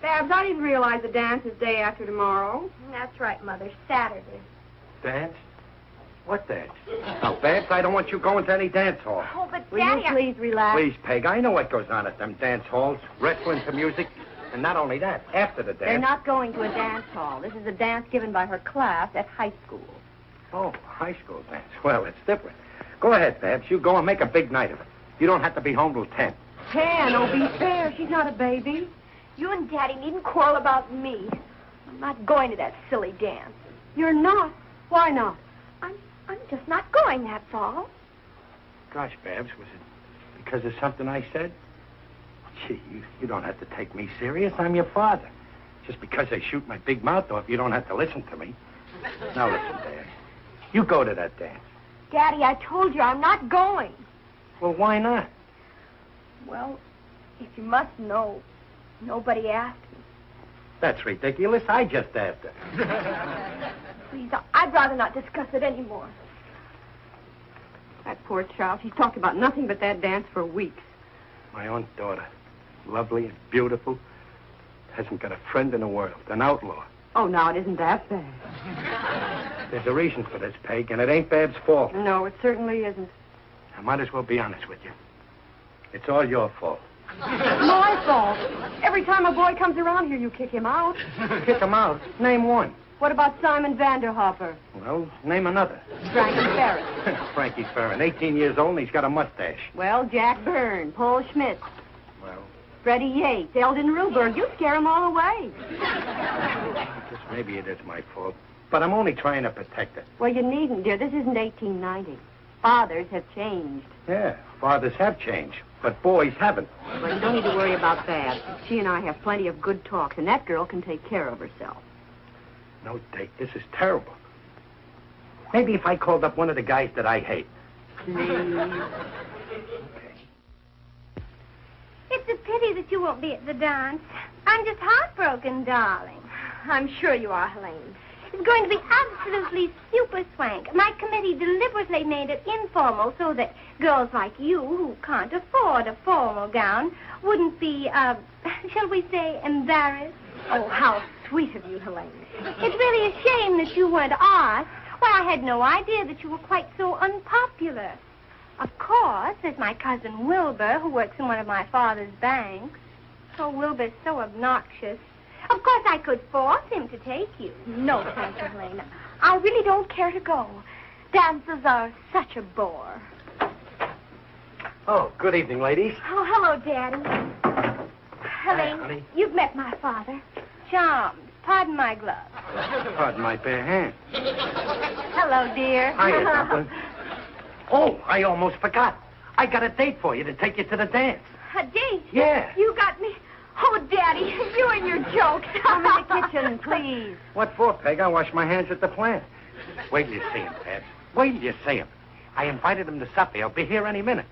Babs, I didn't realize the dance is day after tomorrow. That's right, Mother. Saturday. Dance? What dance? Now, Babs, I don't want you going to any dance hall. Oh, but Will Daddy, you please relax? Please, Peg, I know what goes on at them dance halls. Wrestling to music. And not only that, after the dance... They're not going to a dance hall. This is a dance given by her class at high school. Oh, high school dance. Well, it's different. Go ahead, Babs. You go and make a big night of it. You don't have to be home till 10. 10? Oh, be fair. She's not a baby. you and Daddy needn't quarrel about me. I'm not going to that silly dance. You're not? Why not? I'm just not going, that's all. Gosh, Babs, was it because of something I said? Gee, you don't have to take me serious. I'm your father. Just because I shoot my big mouth off, you don't have to listen to me. Now listen, Dad. You go to that dance. Daddy, I told you I'm not going. Well, why not? Well, if you must know, nobody asked me. That's ridiculous. I just asked her. Please, I'd rather not discuss it anymore. That poor child. She's talked about nothing but that dance for weeks. My own daughter. Lovely and beautiful. Hasn't got a friend in the world. An outlaw. Oh, now, it isn't that bad. There's a reason for this, Peg, and it ain't Bab's fault. No, it certainly isn't. I might as well be honest with you. It's all your fault. My fault. Every time a boy comes around here, you kick him out. Kick him out? Name one. What about Simon Vanderhopper? Well, name another. Frankie Ferris. Frankie Ferrin, 18 years old, and he's got a mustache. Well, Jack Byrne, Paul Schmidt, Well, Freddie Yates, Eldon Ruberg. You scare them all away. I guess maybe it is my fault. But I'm only trying to protect her. Well, you needn't, dear. This isn't 1890. Fathers have changed. Yeah, fathers have changed, but boys haven't. Well, you don't need to worry about that. She and I have plenty of good talks, and that girl can take care of herself. No, Dick, this is terrible. Maybe if I called up one of the guys that I hate. Please. Okay. It's a pity that you won't be at the dance. I'm just heartbroken, darling. I'm sure you are, Helene. It's going to be absolutely super swank. My committee deliberately made it informal so that girls like you, who can't afford a formal gown, wouldn't be, shall we say, embarrassed. Oh, how sweet of you, Helene. It's really a shame that you weren't asked. Why, I had no idea that you were quite so unpopular. Of course, there's my cousin Wilbur, who works in one of my father's banks. Oh, Wilbur's so obnoxious. Of course, I could force him to take you. No, thank you, Helena. I really don't care to go. Dances are such a bore. Oh, good evening, ladies. Oh, hello, Daddy. Helene, honey. you've met my father. Charmed. Pardon my glove. Pardon my bare hand. Hello, dear. Hiya, Dublin. Oh, I almost forgot. I got a date for you to take you to the dance. A date? Yeah. You got me. Oh, Daddy, you and your jokes. Come in the kitchen, please. What for, Peg? I wash my hands at the plant. Wait till you see him, Peg. Wait till you see him. I invited him to supper. He'll be here any minute.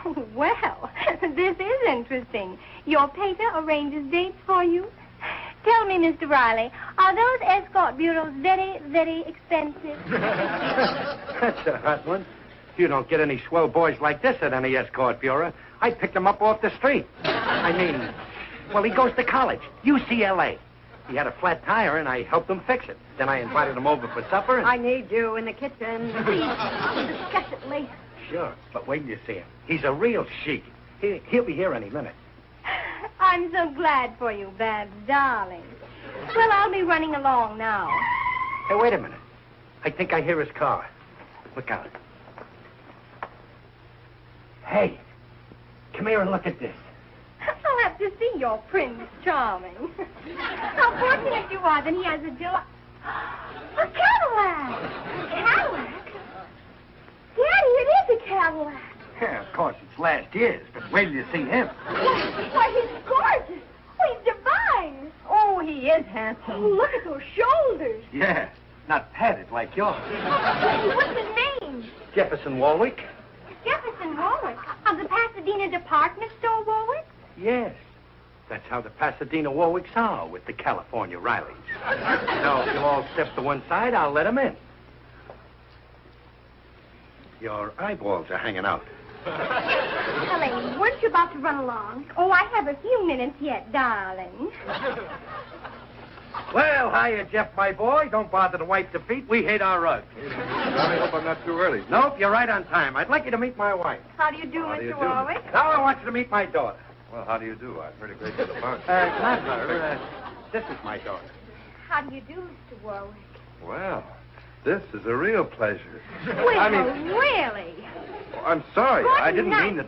Oh, well, this is interesting. Your pater arranges dates for you? Tell me, Mr. Riley, are those escort bureaus very, very expensive? That's a hot one. You don't get any swell boys like this at any escort bureau. I picked him up off the street. I mean, well, he goes to college, UCLA. He had a flat tire, and I helped him fix it. Then I invited him over for supper, and... I need you in the kitchen. Please, we'll discuss it later. Sure, but wait till you see him. He's a real chic. He'll be here any minute. I'm so glad for you, Babs, darling. Well, I'll be running along now. Hey, wait a minute. I think I hear his car. Look out. Hey, come here and look at this. I'll have to see your Prince Charming. How fortunate you are that he has a a Cadillac! Cadillac? Daddy, it is a Cadillac. Yeah, of course, it's last year's, but wait till you see him. Why, he's gorgeous. Oh, he's divine. Oh, he is handsome. Oh, look at those shoulders. Yeah, not padded like yours. What's his name? Jefferson Warwick? Jefferson Warwick. Of the Pasadena department store, Warwick? Yes. That's how the Pasadena Warwicks are with the California Rileys. Now, if you'll all step to one side, I'll let him in. Your eyeballs are hanging out. Helene, weren't you about to run along? Oh, I have a few minutes yet, darling. Well, hiya, Jeff, my boy. Don't bother to wipe the feet. We hate our rugs. I hope I'm not too early. Nope, you're right on time. I'd like you to meet my wife. How do you do, How do you Mr. do? Warwick? Now I want you to meet my daughter. Well, how do you do? I've heard a great deal about you. Not her. This is my daughter. How do you do, Mr. Warwick? Well, this is a real pleasure. Well, I mean, really? oh, I'm sorry. Good I didn't night. mean that.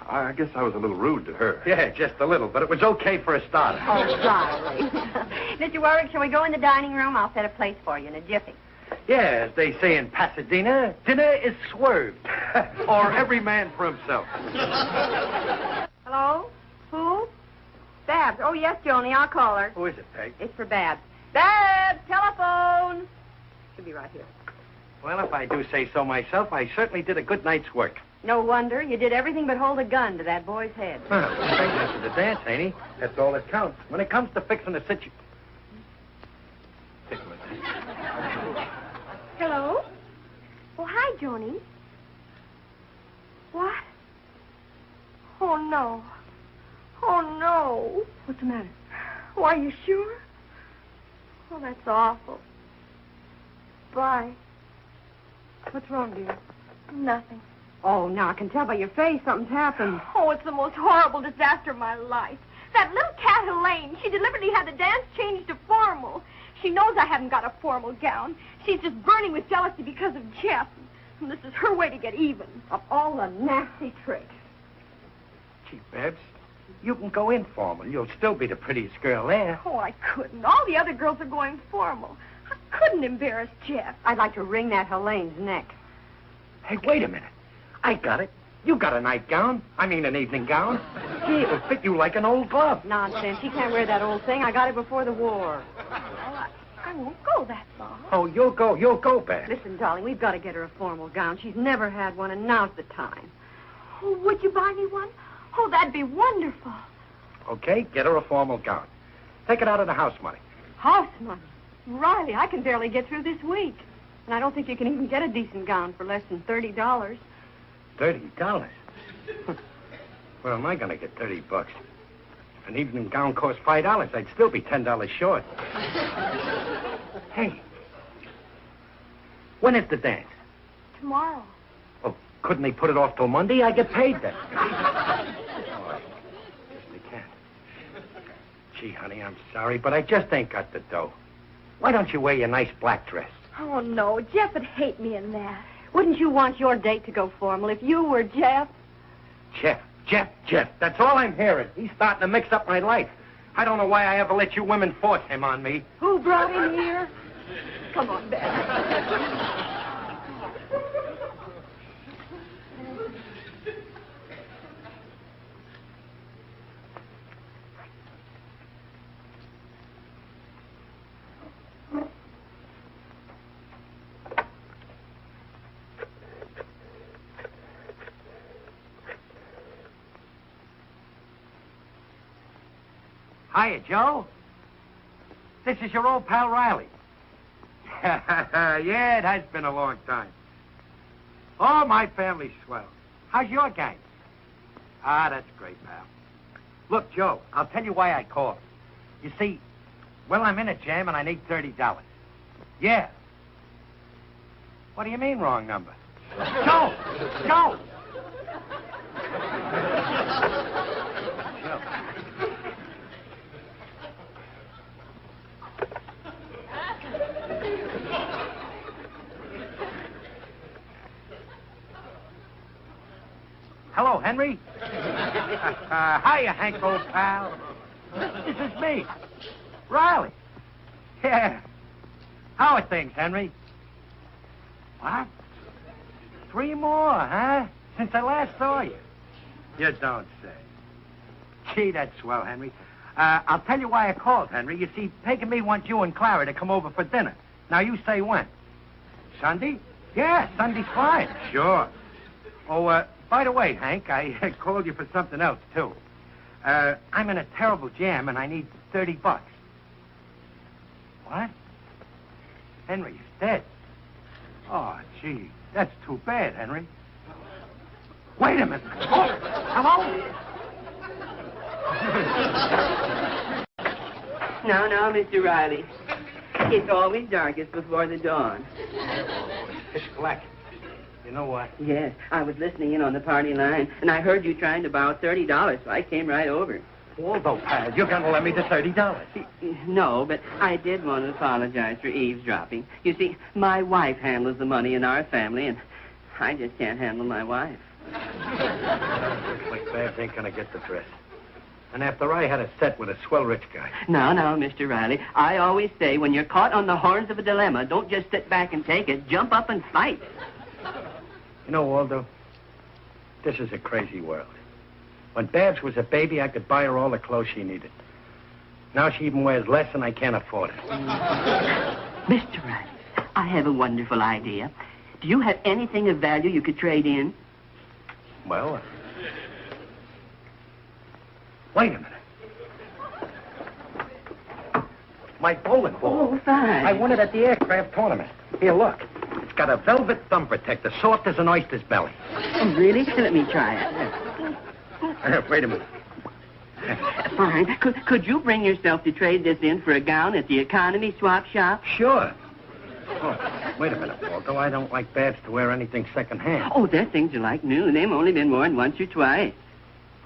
I guess I was a little rude to her. Yeah, just a little, but it was okay for a start. Oh, darling. Mr. Warwick, shall we go in the dining room? I'll set a place for you in a jiffy. Yeah, as they say in Pasadena, dinner is swerved. Or every man for himself. Hello? Who? Babs. Oh, yes, Joni, I'll call her. Who is it, Peg? It's for Babs. Babs, telephone. She'll be right here. Well, if I do say so myself, I certainly did a good night's work. No wonder. You did everything but hold a gun to that boy's head. Well, this is the dance, ain't he? That's all that counts. When it comes to fixing a situation. Hello? Oh, hi, Joni. What? Oh, no. Oh, no. What's the matter? Oh, are you sure? Oh, that's awful. Bye. What's wrong, dear? Nothing. Oh, now I can tell by your face something's happened. Oh, it's the most horrible disaster of my life. That little cat, Helene, she deliberately had the dance changed to formal. She knows I haven't got a formal gown. She's just burning with jealousy because of Jeff. And this is her way to get even. Of all the nasty tricks. Gee, Babs, you can go informal. You'll still be the prettiest girl there. Oh, I couldn't. All the other girls are going formal. I couldn't embarrass Jeff. I'd like to wring that Helene's neck. Hey, wait a minute. I got it. You got a nightgown. I mean, an evening gown. Gee, it'll fit you like an old glove. Nonsense. She can't wear that old thing. I got it before the war. Well, I won't go that far. Oh, you'll go, Babs. Listen, darling, we've got to get her a formal gown. She's never had one, and now's the time. Oh, would you buy me one? Oh, that'd be wonderful. Okay, get her a formal gown. Take it out of the house money. House money? Riley, I can barely get through this week. And I don't think you can even get a decent gown for less than $30. $30? Where am I going to get $30? An evening gown costs $5. I'd still be $10 short. Hey, when is the dance? Tomorrow. Oh, couldn't they put it off till Monday? I get paid then. Oh, I guess they can't. Gee, honey, I'm sorry, but I just ain't got the dough. Why don't you wear your nice black dress? Oh, no. Jeff would hate me in that. Wouldn't you want your date to go formal if you were Jeff? Jeff. That's all I'm hearing. He's starting to mix up my life. I don't know why I ever let you women force him on me. Who brought him here? Come on, Beth. Hiya, Joe. This is your old pal, Riley. Yeah, it has been a long time. Oh, my family's swell. How's your gang? Ah, that's great, pal. Look, Joe, I'll tell you why I called. You see, well, I'm in a jam and I need $30. Yeah. What do you mean, wrong number? Joe! Joe! Hello, Henry. Hiya, Hank, old pal. This is me, Riley. Yeah. How are things, Henry? What? 3 more, huh? Since I last saw you. You don't say. Gee, that's swell, Henry. I'll tell you why I called, Henry. You see, Peg and me want you and Clara to come over for dinner. Now, you say when? Sunday? Yeah, Sunday's fine. Sure. Oh, by the way, Hank, I called you for something else, too. I'm in a terrible jam, and I need $30. What? Henry is dead. Oh, gee, that's too bad, Henry. Wait a minute. Oh, hello? No, Mr. Riley. It's always darkest before the dawn. It's black. You know what? Yes, I was listening in on the party line, and I heard you trying to borrow $30, so I came right over. Waldo, pal, you're going to lend me the $30. No, but I did want to apologize for eavesdropping. You see, my wife handles the money in our family, and I just can't handle my wife. Looks like Babs ain't going to get the dress. And after I had a set with a swell rich guy. No, Mr. Riley. I always say when you're caught on the horns of a dilemma, don't just sit back and take it. Jump up and fight. You know, Waldo, this is a crazy world. When Babs was a baby, I could buy her all the clothes she needed. Now she even wears less and I can't afford it. Mr. Riley, I have a wonderful idea. Do you have anything of value you could trade in? Well, wait a minute. My bowling ball. Oh, fine. I won it at the aircraft tournament. Here, look. It's got a velvet thumb protector, soft as an oyster's belly. Oh, really? Let me try it. Wait a minute. Fine. Could you bring yourself to trade this in for a gown at the economy swap shop? Sure. Oh, wait a minute, Waldo. I don't like Babs to wear anything secondhand. Oh, they're things you like new. They've only been worn once or twice.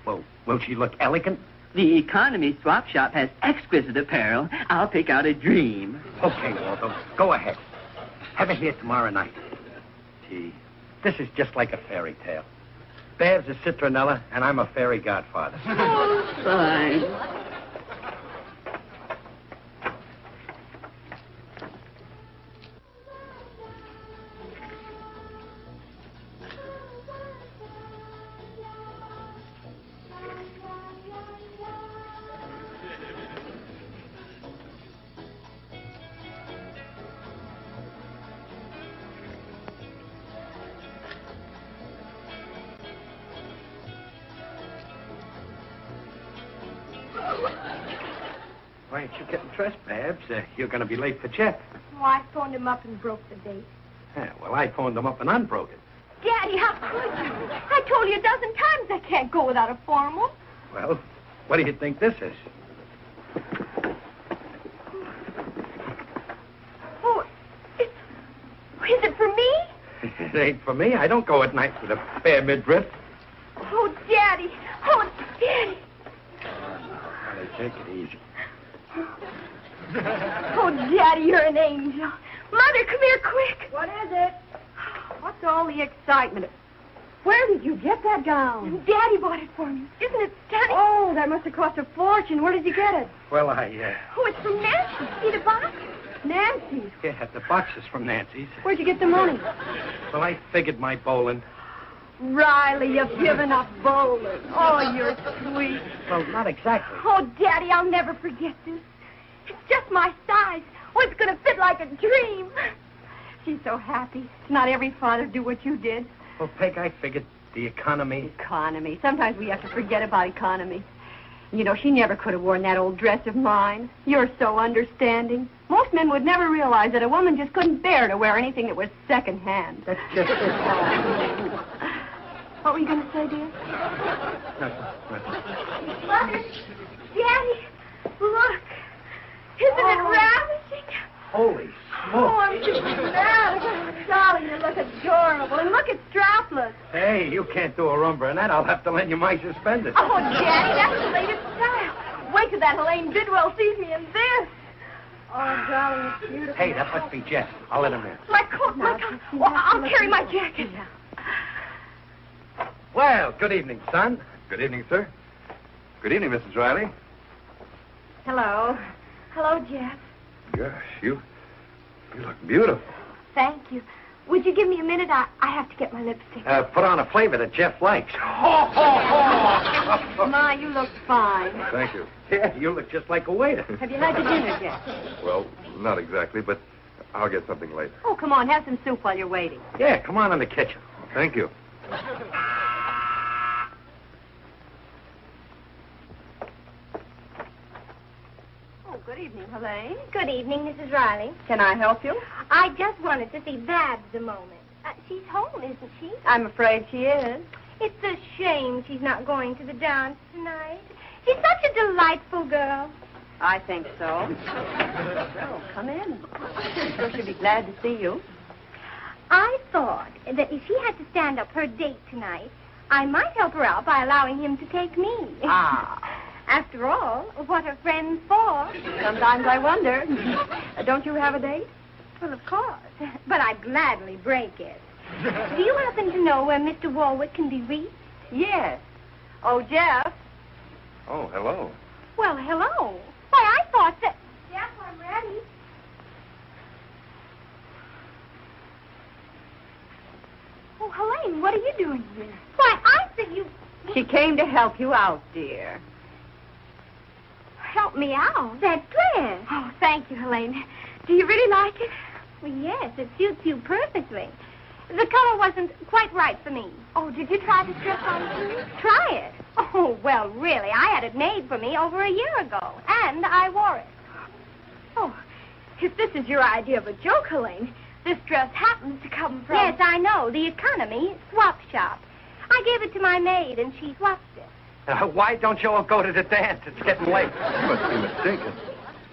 Well, will she look elegant? The economy swap shop has exquisite apparel. I'll pick out a dream. Okay, Waldo. Go ahead. Have it here tomorrow night. Gee, this is just like a fairy tale. Babs is Citronella, and I'm a fairy godfather. Oh, fine. Why ain't you getting dressed, Babs? You're going to be late for Jeff. Oh, I phoned him up and broke the date. Yeah, well, I phoned him up and unbroke it. Daddy, how could you? I told you a dozen times I can't go without a formal. Well, what do you think this is? Oh, is it for me? It ain't for me. I don't go at night with a bare midriff. Oh, Daddy. Oh, Daddy. Now, take it easy. Oh, Daddy, you're an angel. Mother, come here quick. What is it? What's all the excitement? Where did you get that gown? Daddy bought it for me. Isn't it stunning? Oh, that must have cost a fortune. Where did you get it? Well, Oh, it's from Nancy. See the box? Nancy's. yeah, the box is from Nancy's. Where'd you get the money? Well, I figured my bowling. Riley, you've given up bowling. Oh, you're sweet. Well, not exactly. Oh, Daddy, I'll never forget this. It's just my size. Oh, it's going to fit like a dream. She's so happy. Not every father do what you did. Well, Peg, I figured the economy. Economy. Sometimes we have to forget about economy. You know, she never could have worn that old dress of mine. You're so understanding. Most men would never realize that a woman just couldn't bear to wear anything that was secondhand. That's just it. What were you going to say, dear? Nothing. Mother, Daddy, look. Isn't it ravishing? Holy Oh, smoke. I'm just mad. Oh, darling, you look adorable. And look, it's strapless. Hey, you can't do a rumba in that. I'll have to lend you my suspenders. Oh, Daddy, that's the latest style. Wait till that Helene Bidwell sees me in this. Oh, darling, it's beautiful. Hey, that must be Jeff. I'll let him in. My coat, my coat. Oh, I'll carry my jacket. Well, good evening, son. Good evening, sir. Good evening, Mrs. Riley. Hello. Hello, Jeff. Gosh, you look beautiful. Thank you. Would you give me a minute? I have to get my lipstick. Put on a flavor that Jeff likes. Ma, you look fine. Thank you. Yeah, you look just like a waiter. Have you had your dinner yet? Well, not exactly, but I'll get something later. Oh, come on, have some soup while you're waiting. Yeah, come on in the kitchen. Thank you. Oh, good evening, Helene. Good evening, Mrs. Riley. Can I help you? I just wanted to see Babs a moment. She's home, isn't she? I'm afraid she is. It's a shame she's not going to the dance tonight. She's such a delightful girl. I think so. Well, come in. I'm sure she'll be glad to see you. I thought that if she had to stand up her date tonight, I might help her out by allowing him to take me. Ah. After all, what are friends for? Sometimes I wonder. Don't you have a date? Well, of course. But I'd gladly break it. Do you happen to know where Mr. Warwick can be reached? Yes. Oh, Jeff. Oh, hello. Well, hello. Why, I thought that... Jeff, I'm ready. Oh, Helene, what are you doing here? Why, I said you... She came to help you out, dear. Help me out. That dress. Oh, thank you, Helene. Do you really like it? Well, yes, it suits you perfectly. The color wasn't quite right for me. Oh, did you try this dress on too? Try it? Oh, well, really, I had it made for me over a year ago, and I wore it. Oh, if this is your idea of a joke, Helene, this dress happens to come from... Yes, I know, the Economy Swap Shop. I gave it to my maid, and she swapped it. Why don't you all go to the dance? It's getting late. You must be mistaken.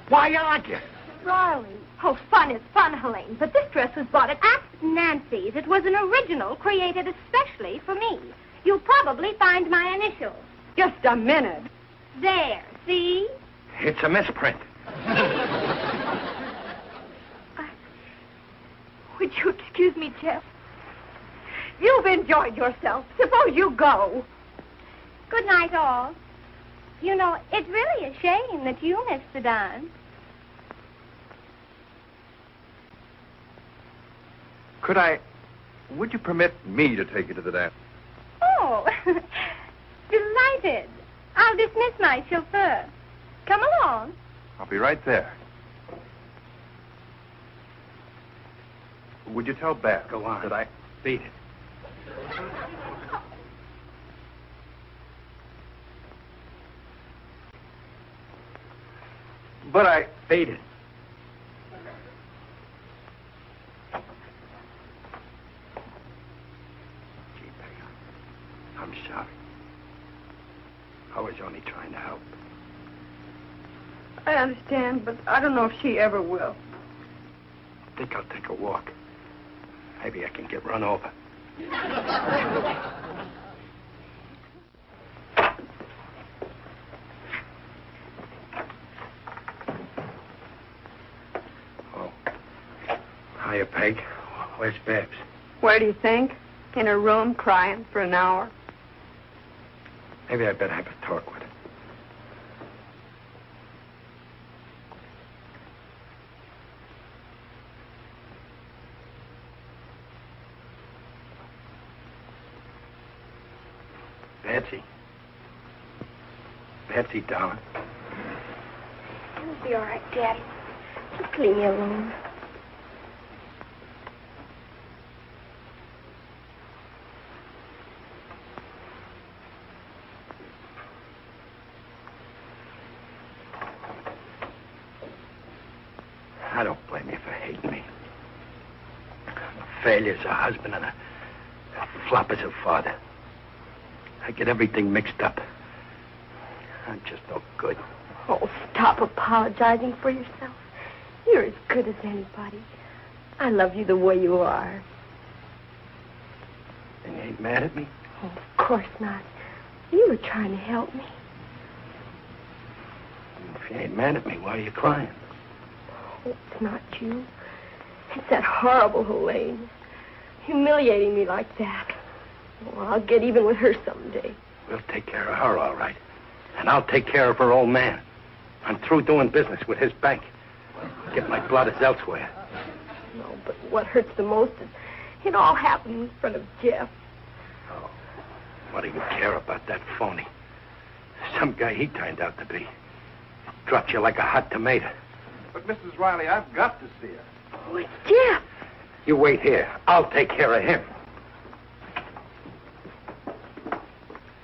Why argue? Riley. Oh, fun is fun, Helene, but this dress was bought at... Nancy's. It was an original created especially for me. You'll probably find my initials. Just a minute. There, see? It's a misprint. Would you excuse me, Jeff? You've enjoyed yourself. Suppose you go. Good night, all. You know, it's really a shame that you missed the dance. Would you permit me to take you to the dance? Oh, delighted. I'll dismiss my chauffeur. Come along. I'll be right there. Would you tell Babs? Go on. That I... Beat it. But I... Beat it. Gee, Peg, I'm sorry. I was only trying to help. I understand, but I don't know if she ever will. I think I'll take a walk. Maybe I can get run over. Oh. Hiya, Peg. Where's Babs? Where do you think? In her room, crying for an hour. Maybe I better have a talk with her. Betsy. Betsy, darling. It'll be all right, Daddy. Just leave me alone. I don't blame you for hating me. I'm a failure as a husband and a flop as a father. I get everything mixed up. I'm just no good. Oh, stop apologizing for yourself. You're as good as anybody. I love you the way you are. And you ain't mad at me? Oh, of course not. You were trying to help me. If you ain't mad at me, why are you crying? Oh, it's not you. It's that horrible Helene. Humiliating me like that. Oh, I'll get even with her someday. We'll take care of her, all right. And I'll take care of her old man. I'm through doing business with his bank. Get my blood elsewhere. No, but what hurts the most is it all happened in front of Jeff. Oh, what do you care about that phony? Some guy he turned out to be. Dropped you like a hot tomato. But, Mrs. Riley, I've got to see her. Oh, it's Jeff. You wait here. I'll take care of him.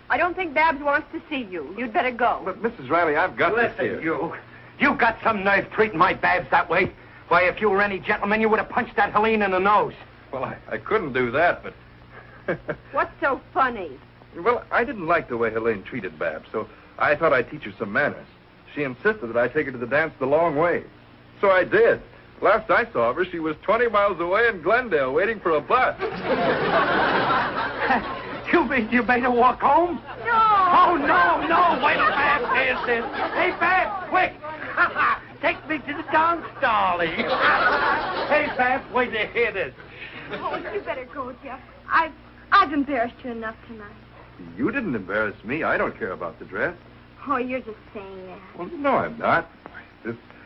I don't think Babs wants to see you. You'd better go. But, Mrs. Riley, I've got to see her. Listen, You got some nerve treating my Babs that way. Why, if you were any gentleman, you would have punched that Helene in the nose. Well, I couldn't do that, but... What's so funny? Well, I didn't like the way Helene treated Babs, so I thought I'd teach her some manners. She insisted that I take her to the dance the long way. So I did. Last I saw of her, she was 20 miles away in Glendale waiting for a bus. You mean you made her walk home? No. Oh, no. Wait till Babs hears this. Hey, Babs, quick. Take me to the dance, darling. Hey, Babs, wait to hear this. Oh, you better go, Jeff. I've embarrassed you enough tonight. You didn't embarrass me. I don't care about the dress. Oh, you're just saying that. Well, no, I'm not.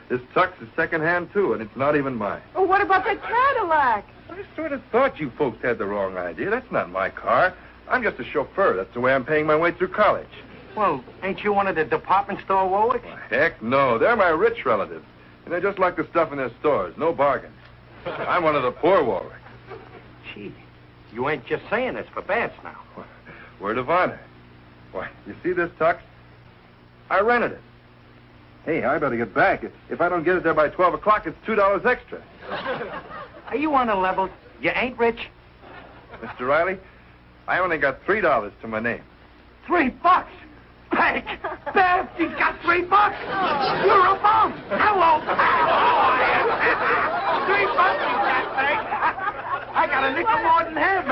This tux is secondhand, too, and it's not even mine. Oh, what about that Cadillac? I sort of thought you folks had the wrong idea. That's not my car. I'm just a chauffeur. That's the way I'm paying my way through college. Well, ain't you one of the department store Warwicks? Heck no. They're my rich relatives. And they just like the stuff in their stores. No bargains. I'm one of the poor Warwicks. Gee, you ain't just saying this for Babs now. Word of honor. Why, you see this tux? I rented it. Hey, I better get back. If I don't get it there by 12 o'clock, it's $2 extra. Are you on a level? You ain't rich? Mr. Riley, I only got $3 to my name. $3? Peg! Babs, he's got $3! You're a bum! Hello, pal! $3 he's got, Peg! I got a nickel more than him!